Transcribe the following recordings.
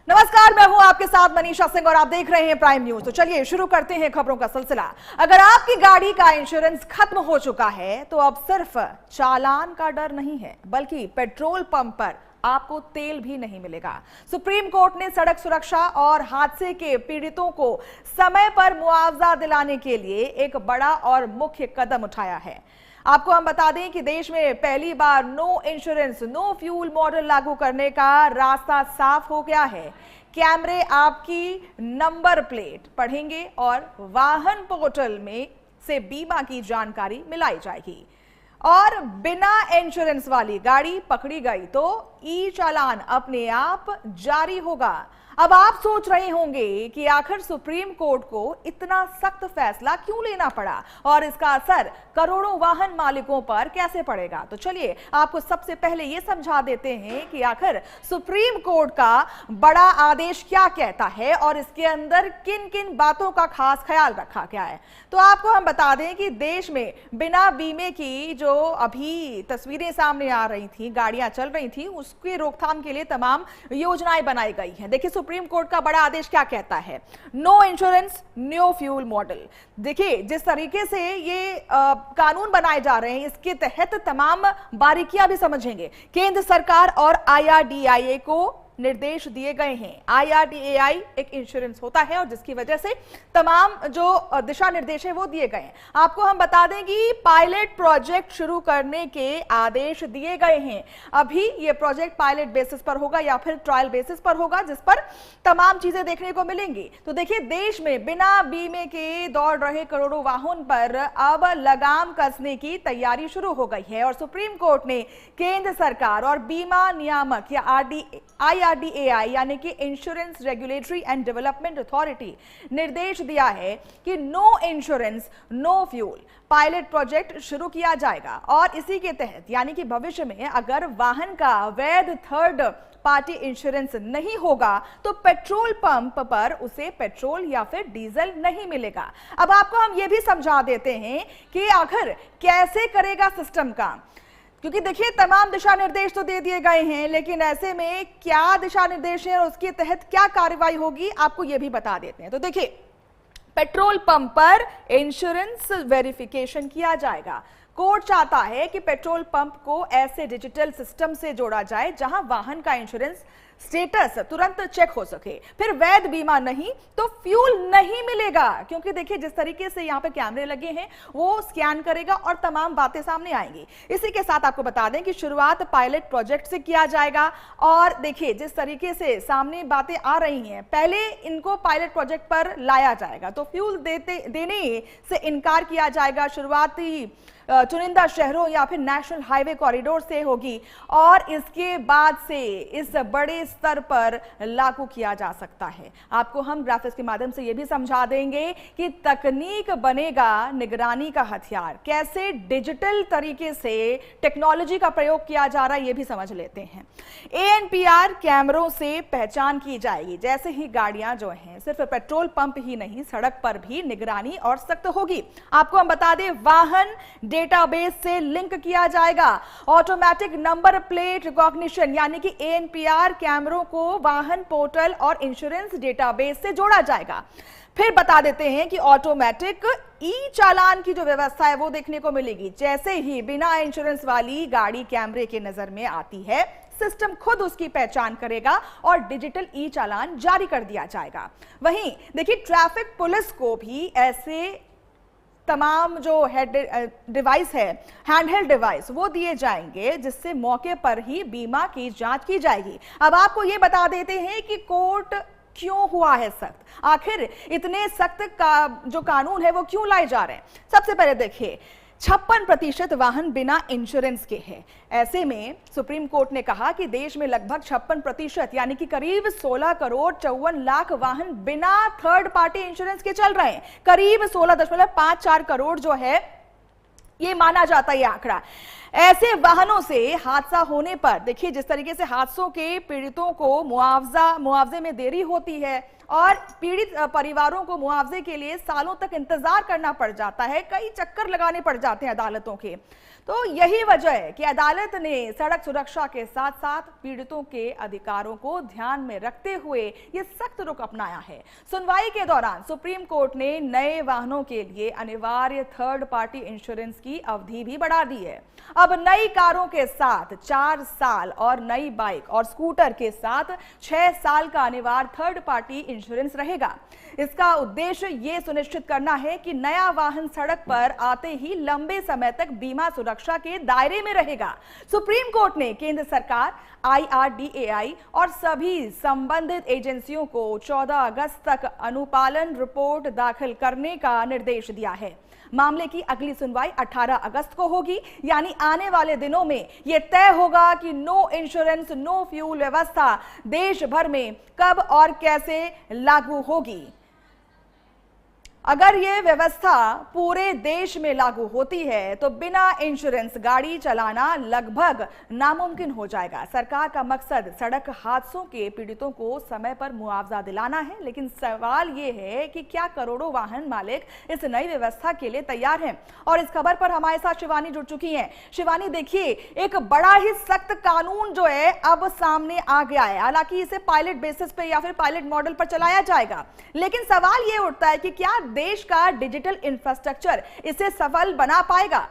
नमस्कार, मैं हूं आपके साथ मनीषा सिंह और आप देख रहे हैं प्राइम न्यूज। तो चलिए शुरू करते हैं खबरों का सिलसिला। अगर आपकी गाड़ी का इंश्योरेंस खत्म हो चुका है तो अब सिर्फ चालान का डर नहीं है, बल्कि पेट्रोल पंप पर आपको तेल भी नहीं मिलेगा। सुप्रीम कोर्ट ने सड़क सुरक्षा और हादसे के पीड़ितों को समय पर मुआवजा दिलाने के लिए एक बड़ा और मुख्य कदम उठाया है। आपको हम बता दें कि देश में पहली बार no insurance no fuel model लागू करने का रास्ता साफ हो गया है। कैमरे आपकी नंबर प्लेट पढ़ेंगे और वाहन पोर्टल में से बीमा की जानकारी मिलाई जाएगी और बिना इंश्योरेंस वाली गाड़ी पकड़ी गई तो ई चालान अपने आप जारी होगा। अब आप सोच रहे होंगे कि आखिर सुप्रीम कोर्ट को इतना सख्त फैसला क्यों लेना पड़ा और इसका असर करोड़ों वाहन मालिकों पर कैसे पड़ेगा। तो चलिए आपको सबसे पहले यह समझा देते हैं कि आखिर सुप्रीम कोर्ट का बड़ा आदेश क्या कहता है और इसके अंदर किन किन बातों का खास ख्याल रखा गया है। तो आपको हम बता दें कि देश में बिना बीमे की जो अभी तस्वीरें सामने आ रही थी, गाड़ियां चल रही थी, उसकी रोकथाम के लिए तमाम योजनाएं बनाई गई हैं। देखिए सुप्रीम कोर्ट का बड़ा आदेश क्या कहता है। No insurance no fuel model. देखिए जिस तरीके से ये कानून बनाए जा रहे हैं, इसके तहत तमाम बारीकियां भी समझेंगे। केंद्र सरकार और IRDAI को निर्देश दिए गए हैं। IRDAI एक इंश्योरेंस होता है और जिसकी वजह से तमाम जो दिशा निर्देश है वो दिए गए हैं। आपको हम बता दें कि पायलट प्रोजेक्ट शुरू करने के आदेश दिए गए हैं। अभी ये प्रोजेक्ट पायलट बेसिस पर होगा या फिर ट्रायल बेसिस पर होगा, जिस पर तमाम चीजें देखने को मिलेंगी। तो देखिए देश में बिना बीमे के दौड़ रहे करोड़ों वाहन पर अब लगाम कसने की तैयारी शुरू हो गई है और सुप्रीम कोर्ट ने केंद्र सरकार और बीमा नियामक या IRDAI यानी कि insurance regulatory and development authority निर्देश दिया है कि no insurance no fuel pilot project शुरू किया जाएगा और इसी के तहत यानी कि भविष्य में अगर वाहन का वैध थर्ड पार्टी इंश्योरेंस नहीं होगा तो पेट्रोल पंप पर उसे पेट्रोल या फिर डीजल नहीं मिलेगा। अब आपको हम ये भी समझा देते हैं कि आखिर कैसे करेगा सिस्टम काम, क्योंकि देखिए तमाम दिशा निर्देश तो दे दिए गए हैं, लेकिन ऐसे में क्या दिशा निर्देश है और उसके तहत क्या कार्रवाई होगी आपको यह भी बता देते हैं। तो देखिए पेट्रोल पंप पर इंश्योरेंस वेरिफिकेशन किया जाएगा। कोर्ट चाहता है कि पेट्रोल पंप को ऐसे डिजिटल सिस्टम से जोड़ा जाए जहां वाहन का इंश्योरेंस स्टेटस तुरंत चेक हो सके। फिर वैध बीमा नहीं तो फ्यूल नहीं मिलेगा, क्योंकि देखिए जिस तरीके से यहाँ पे कैमरे लगे हैं वो स्कैन करेगा और तमाम बातें सामने आएंगी। इसी के साथ आपको बता दें कि शुरुआत पायलट प्रोजेक्ट से किया जाएगा और देखिए जिस तरीके से सामने बातें आ रही हैं, पहले इनको पायलट प्रोजेक्ट पर लाया जाएगा तो फ्यूल देने से इनकार किया जाएगा। शुरुआती चुनिंदा शहरों या फिर नेशनल हाईवे कॉरिडोर से होगी और इसके बाद से इस बड़े स्तर पर लागू किया जा सकता है। आपको हम ग्राफिक्स के माध्यम से यह भी समझा देंगे कि तकनीक बनेगा निगरानी का हथियार। कैसे डिजिटल तरीके से टेक्नोलॉजी का प्रयोग किया जा रहा है यह भी समझ लेते हैं। ANPR कैमरों से पहचान की जाएगी। जैसे ही गाड़ियां जो हैं सिर्फ पेट्रोल पंप ही नहीं सड़क पर भी निगरानी और सख्त होगी। आपको हम बता दें वाहन डेटाबेस से लिंक किया जाएगा। ऑटोमेटिक नंबर प्लेट रिकॉग्निशन यानी कि ANPR कैमरों को वाहन पोर्टल और इंश्योरेंस डेटाबेस से जोड़ा जाएगा। फिर बता देते हैं कि ऑटोमेटिक ई चालान की जो व्यवस्था है वो देखने को मिलेगी। जैसे ही बिना इंश्योरेंस वाली गाड़ी कैमरे के नजर में आती है, सिस्टम खुद उसकी पहचान करेगा और डिजिटल ई चालान जारी कर दिया जाएगा। वहीं देखिए ट्रैफिक पुलिस को भी ऐसे तमाम जो डिवाइस है, हैंडहेल्ड डिवाइस, वो दिए जाएंगे जिससे मौके पर ही बीमा की जांच की जाएगी। अब आपको ये बता देते हैं कि कोर्ट क्यों हुआ है सख्त, आखिर इतने सख्त का जो कानून है वो क्यों लाए जा रहे हैं। सबसे पहले देखिए 56% वाहन बिना इंश्योरेंस के हैं। ऐसे में सुप्रीम कोर्ट ने कहा कि देश में लगभग 56% यानी कि करीब 16 करोड़ 54 लाख वाहन बिना थर्ड पार्टी इंश्योरेंस के चल रहे हैं। करीब 16.54 करोड़ जो है ये माना जाता है ये आंकड़ा। ऐसे वाहनों से हादसा होने पर देखिए जिस तरीके से हादसों के पीड़ितों को मुआवजे में देरी होती है, और पीड़ित परिवारों को मुआवजे के लिए सालों तक इंतजार करना पड़ जाता है, कई चक्कर लगाने पड़ जाते हैं अदालतों के। तो यही वजह है कि अदालत ने सड़क सुरक्षा के साथ साथ पीड़ितों के अधिकारों को ध्यान में रखते हुए ये सख्त रुख अपनाया है। सुनवाई के दौरान सुप्रीम कोर्ट ने नए वाहनों के लिए अनिवार्य थर्ड पार्टी इंश्योरेंस की अवधि भी बढ़ा दी है। अब नई कारों के साथ 4 साल और नई बाइक और स्कूटर के साथ 6 साल का अनिवार्य थर्ड पार्टी इंश्योरेंस रहेगा। इसका उद्देश्य ये सुनिश्चित करना है कि नया वाहन सड़क पर आते ही लंबे समय तक बीमा सुरक्षा के दायरे में रहेगा। सुप्रीम कोर्ट ने केंद्र सरकार, IRDAI और सभी संबंधित एजेंसियों को 14 अगस्त तक अनुपालन रिपोर्ट दाखिल करने का निर्देश दिया है। मामले की अगली सुनवाई 18 अगस्त को होगी, यानी आने वाले दिनों में यह तय होगा कि नो इंश्योरेंस नो फ्यूल व्यवस्था देश भर में कब और कैसे लागू होगी। अगर यह व्यवस्था पूरे देश में लागू होती है तो बिना इंश्योरेंस गाड़ी चलाना लगभग नामुमकिन हो जाएगा। सरकार का मकसद सड़क हादसों के पीड़ितों को समय पर मुआवजा दिलाना है, लेकिन सवाल यह है कि क्या करोड़ों वाहन मालिक इस नई व्यवस्था के लिए तैयार हैं? और इस खबर पर हमारे साथ शिवानी जुड़ चुकी हैं। शिवानी, देखिए, एक बड़ा ही सख्त कानून जो है अब सामने आ गया है। हालांकि इसे पायलट बेसिस पे या फिर पायलट मॉडल पर चलाया जाएगा, लेकिन सवाल यह उठता है कि क्या देश का डिजिटल इंफ्रास्ट्रक्चर इसे सफल बना पाएगा?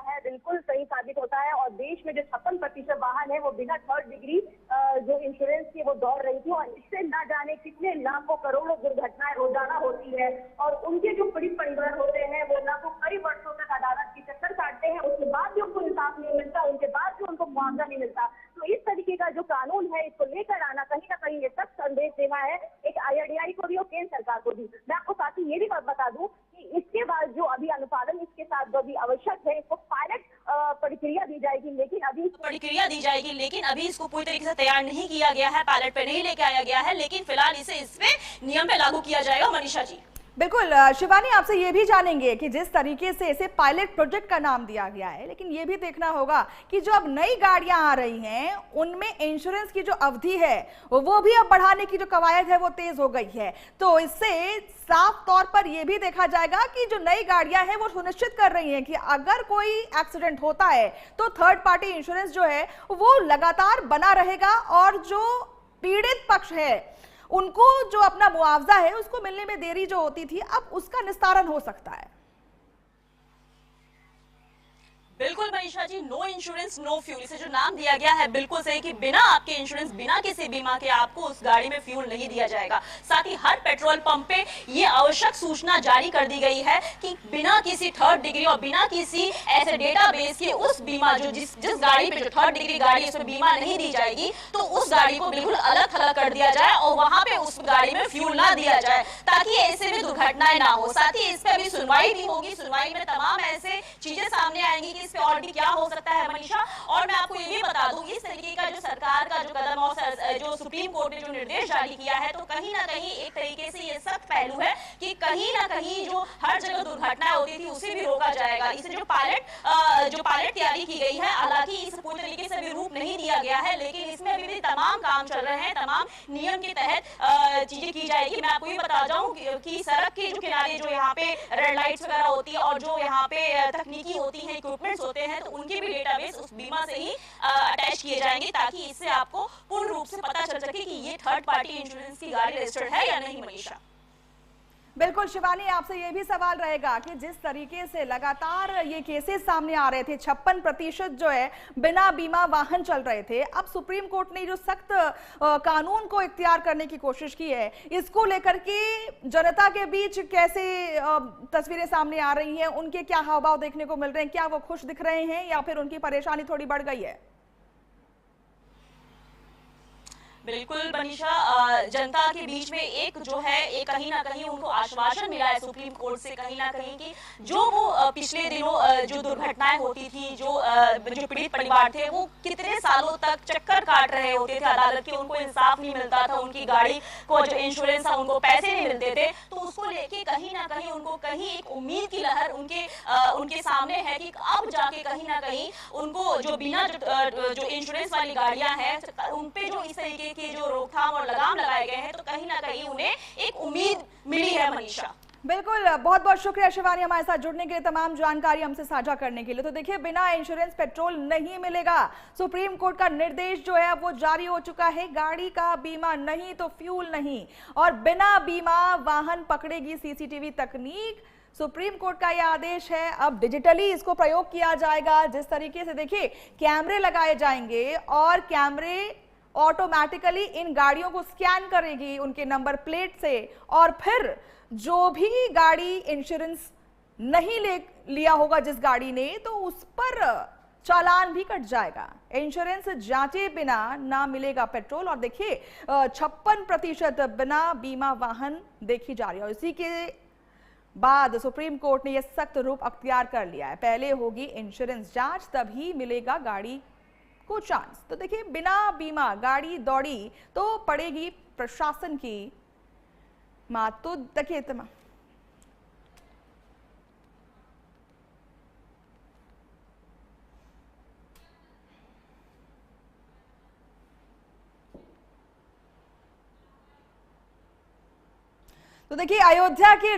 है बिल्कुल सही साबित होता है। और देश में जो 56% वाहन है वो बिना थर्ड डिग्री जो इंश्योरेंस की वो दौड़ रही थी, और इससे ना जाने कितने लाखों करोड़ों दुर्घटनाएं रोजाना होती है। और उनके जो पीड़ित परिवार होते हैं वो लाखों कई वर्षों तक अदालत की चक्कर काटते हैं, उसके बाद भी उनको इंसाफ नहीं मिलता, उनके बाद भी उनको मुआवजा नहीं मिलता। तो इस तरीके का जो कानून है इसको लेकर आना कहीं ना कहीं ये सख्त संदेश देना है एक IRDAI को भी और केंद्र सरकार को भी। मैं आपको साथ ही ये भी बता दूं कि इसके बाद जो अभी अनुपालन इसके साथ जो अभी आवश्यक है, इसको पायलट प्रक्रिया दी जाएगी, लेकिन अभी इसको पूरी तरीके से तैयार नहीं किया गया है, पायलट पे नहीं लेके आया गया है, लेकिन फिलहाल इसे इसमें नियम पे लागू किया जाएगा। मनीषा जी, बिल्कुल। शिवानी, आपसे ये भी जानेंगे कि जिस तरीके से इसे पायलट प्रोजेक्ट का नाम दिया गया है, लेकिन ये भी देखना होगा कि जो अब नई गाड़ियां आ रही हैं उनमें इंश्योरेंस की जो अवधि है वो भी अब बढ़ाने की जो कवायद है वो तेज हो गई है। तो इससे साफ तौर पर यह भी देखा जाएगा कि जो नई गाड़ियां हैं वो सुनिश्चित कर रही हैं कि अगर कोई एक्सीडेंट होता है तो थर्ड पार्टी इंश्योरेंस जो है वो लगातार बना रहेगा, और जो पीड़ित पक्ष है उनको जो अपना मुआवजा है उसको मिलने में देरी जो होती थी, अब उसका निस्तारण हो सकता है। बिल्कुल Manisha ji, no insurance no fuel, इसे जो नाम दिया गया है बिल्कुल सही कि बिना आपके इंश्योरेंस, बिना किसी बीमा के आपको उस गाड़ी में फ्यूल नहीं दिया जाएगा। साथ ही हर पेट्रोल पंप पे ये आवश्यक सूचना जारी कर दी गई है कि बिना किसी थर्ड डिग्री और बिना किसी ऐसे डेटाबेस के उस बीमा जो जिस गाड़ी पे जो थर्ड डिग्री गाड़ी है उसमें बीमा नहीं दी जाएगी, तो उस गाड़ी को बिल्कुल अलग थलग कर दिया जाए और वहां पे उस गाड़ी में फ्यूल ना दिया जाए, ताकि ऐसे में दुर्घटनाएं ना हो। साथ ही इस पे अभी सुनवाई भी होगी, सुनवाई में तमाम ऐसे चीजें सामने आएंगी कि पे और भी क्या हो सकता है मनीषा। और मैं आपको ये भी बता दूं, इस तरीके का जो सरकार का जो कदम और जो सुप्रीम कोर्ट ने जो निर्देश जारी किया है, तो कहीं ना कहीं एक तरीके से ये सख्त पहलू है कि कहीं ना कहीं जो हर जगह दुर्घटनाएं होती थी उसे भी रोका जाएगा। इसे जो पायलट तैयारी की गई है, हालांकि इसे पूरी तरीके से भी रूप नहीं दिया गया है, लेकिन इसमें अभी भी तमाम काम चल रहे हैं, तमाम नियम के तहत चीजें की जाएगी। मैं आपको ये बता जाऊं कि सड़क के जो किनारे जो यहाँ पे रेड लाइट्स वगैरह होती है और जो यहाँ पे तकनीकी होती है, इक्विपमेंट्स होते हैं, तो उनके भी डेटाबेस उस बीमा से ही अटैच किए जाएंगे, ताकि इससे आपको पूर्ण रूप से पता चल सके कि ये थर्ड पार्टी इंश्योरेंस की गाड़ी रजिस्टर्ड है या नहीं। मनीषा, बिल्कुल। शिवानी, आपसे यह भी सवाल रहेगा कि जिस तरीके से लगातार ये केसेस सामने आ रहे थे, 56% जो है बिना बीमा वाहन चल रहे थे, अब सुप्रीम कोर्ट ने जो सख्त कानून को इख्तियार करने की कोशिश की है, इसको लेकर के जनता के बीच कैसे तस्वीरें सामने आ रही हैं, उनके क्या हाव भाव देखने को मिल रहे हैं? क्या वो खुश दिख रहे हैं या फिर उनकी परेशानी थोड़ी बढ़ गई है? बिल्कुल मनीषा, जनता के बीच में एक जो है एक कहीं ना कहीं उनको आश्वासन मिला है सुप्रीम कोर्ट से कहीं ना कहीं कि जो वो पिछले दिनों जो दुर्घटनाएं होती थी, जो पीड़ित परिवार थे वो कितने सालों तक चक्कर काट रहे होते थे अदालत के, उनको इंसाफ नहीं मिलता था, उनकी गाड़ी को जो इंश्योरेंस था उनको पैसे नहीं मिलते थे, तो उसको लेके कहीं ना कहीं उनको कहीं एक उम्मीद की लहर उनके सामने है कि अब जाके कहीं ना कहीं उनको जो बिना जो इंश्योरेंस वाली गाड़ियां हैं उनपे जो इस तरीके की जो रोकथाम और लगाम लगाए गए हैं, तो कहीं ना कहीं उन्हें एक उम्मीद मिली है मनीषा। बिल्कुल, बहुत बहुत शुक्रिया शिवानी हमारे साथ जुड़ने के लिए, तमाम जानकारी हमसे साझा करने के लिए। तो देखिए, बिना इंश्योरेंस पेट्रोल नहीं मिलेगा। सुप्रीम कोर्ट का निर्देश जो है वो जारी हो चुका है। गाड़ी का बीमा नहीं तो फ्यूल नहीं, और बिना बीमा वाहन पकड़ेगी सीसीटीवी तकनीक। सुप्रीम कोर्ट का यह आदेश है। अब डिजिटली इसको प्रयोग किया जाएगा। जिस तरीके से देखिए कैमरे लगाए जाएंगे और कैमरे ऑटोमेटिकली इन गाड़ियों को स्कैन करेगी उनके नंबर प्लेट से, और फिर जो भी गाड़ी इंश्योरेंस नहीं लिया होगा जिस गाड़ी ने, तो उस पर चालान भी कट जाएगा। इंश्योरेंस जांचे बिना ना मिलेगा पेट्रोल। और देखिए 56% बिना बीमा वाहन देखी जा रही है, और इसी के बाद सुप्रीम कोर्ट ने यह सख्त रूप अख्तियार कर लिया है। पहले होगी इंश्योरेंस जांच, तभी मिलेगा गाड़ी को चांस। तो देखिए, बिना बीमा गाड़ी दौड़ी तो पड़ेगी प्रशासन की मात। तो देखिए अयोध्या के